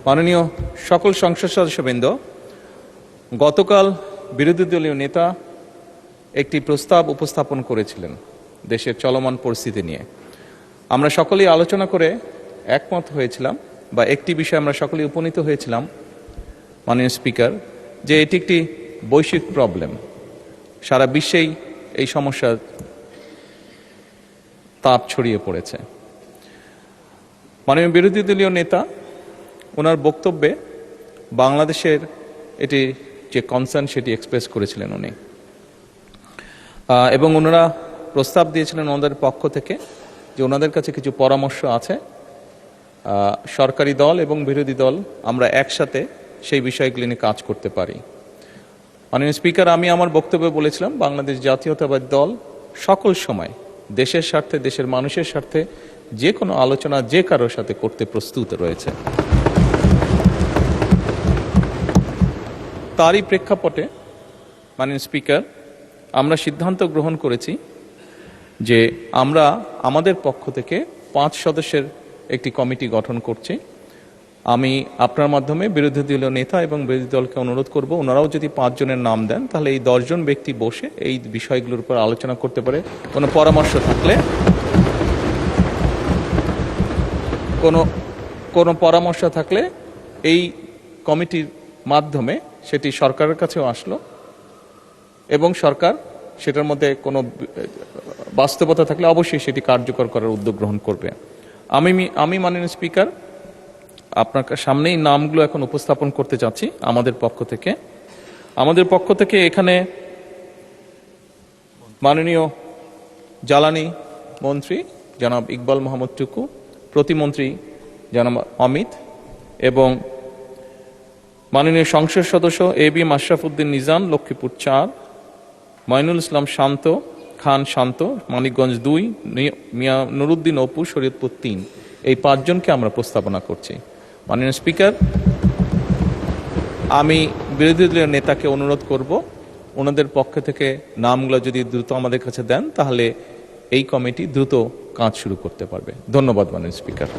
মাননীয় সকল সংসদ সদস্যবৃন্দ, গতকাল বিরোধী দলীয় নেতা একটি প্রস্তাব উপস্থাপন করেছিলেন দেশের চলমান পরিস্থিতি নিয়ে। আমরা সকলেই আলোচনা করে একমত হয়েছিলাম বা একটি বিষয়ে আমরা সকলেই উপনীত হয়েছিলাম মাননীয় স্পিকার, যে এটি একটি বৈশ্বিক প্রবলেম। সারা বিশ্বেই এই সমস্যার তাপ ছড়িয়ে পড়েছে। মাননীয় বিরোধী দলীয় নেতা ওনার বক্তব্যে বাংলাদেশের এটি যে কনসার্ন সেটি এক্সপ্রেস করেছিলেন উনি, এবং ওনারা প্রস্তাব দিয়েছিলেন ওনাদের পক্ষ থেকে যে ওনাদের কাছে কিছু পরামর্শ আছে। সরকারি দল এবং বিরোধী দল আমরা একসাথে সেই বিষয়গুলি নিয়ে কাজ করতে পারি। মাননীয় স্পিকার, আমি আমার বক্তব্যে বলেছিলাম বাংলাদেশ জাতীয়তাবাদী দল সকল সময় দেশের স্বার্থে, দেশের মানুষের স্বার্থে যে কোনো আলোচনা যে কারোর সাথে করতে প্রস্তুত রয়েছে। তারই প্রেক্ষাপটে মাননীয় স্পিকার, আমরা সিদ্ধান্ত গ্রহণ করেছি যে আমরা আমাদের পক্ষ থেকে 5 সদস্যের একটি কমিটি গঠন করছি। আমি আপনার মাধ্যমে বিরোধী দলীয় নেতা এবং বিরোধী দলকে অনুরোধ করব, ওনারাও যদি 5 জনের নাম দেন তাহলে এই 10 জন ব্যক্তি বসে এই বিষয়গুলোর উপর আলোচনা করতে পারে। কোনো পরামর্শ থাকলে কোনো পরামর্শ থাকলে এই কমিটির মাধ্যমে সেটি সরকারের কাছেও আসলো এবং সরকার সেটার মধ্যে কোনো বাস্তবতা থাকলে অবশ্যই সেটি কার্যকর করার উদ্যোগ গ্রহণ করবে। আমি মাননীয় স্পিকার আপনার সামনেই নামগুলো এখন উপস্থাপন করতে চাচ্ছি। আমাদের পক্ষ থেকে এখানে মাননীয় জ্বালানি মন্ত্রী জনাব ইকবাল মোহাম্মদ টুকু, প্রতিমন্ত্রী জনাব অমিত এবং মাননীয় সংসদ সদস্য এবি আশরাফ উদ্দিন নিজাম, লক্ষ্মীপুর 4, মঈনুল ইসলাম খান শান্ত, মানিকগঞ্জ 2, মিয়া নুরুদ্দিন অপু, শরীয়তপুর 3। এই 5 জনকে আমরা প্রস্তাবনা করছি। মাননীয় স্পিকার, আমি বিরোধী দলীয় নেতাকে অনুরোধ করব ওনাদের পক্ষ থেকে নামগুলো যদি দ্রুত আমাদের কাছে দেন তাহলে এই কমিটি দ্রুত কাজ শুরু করতে পারবে। ধন্যবাদ মাননীয় স্পিকার।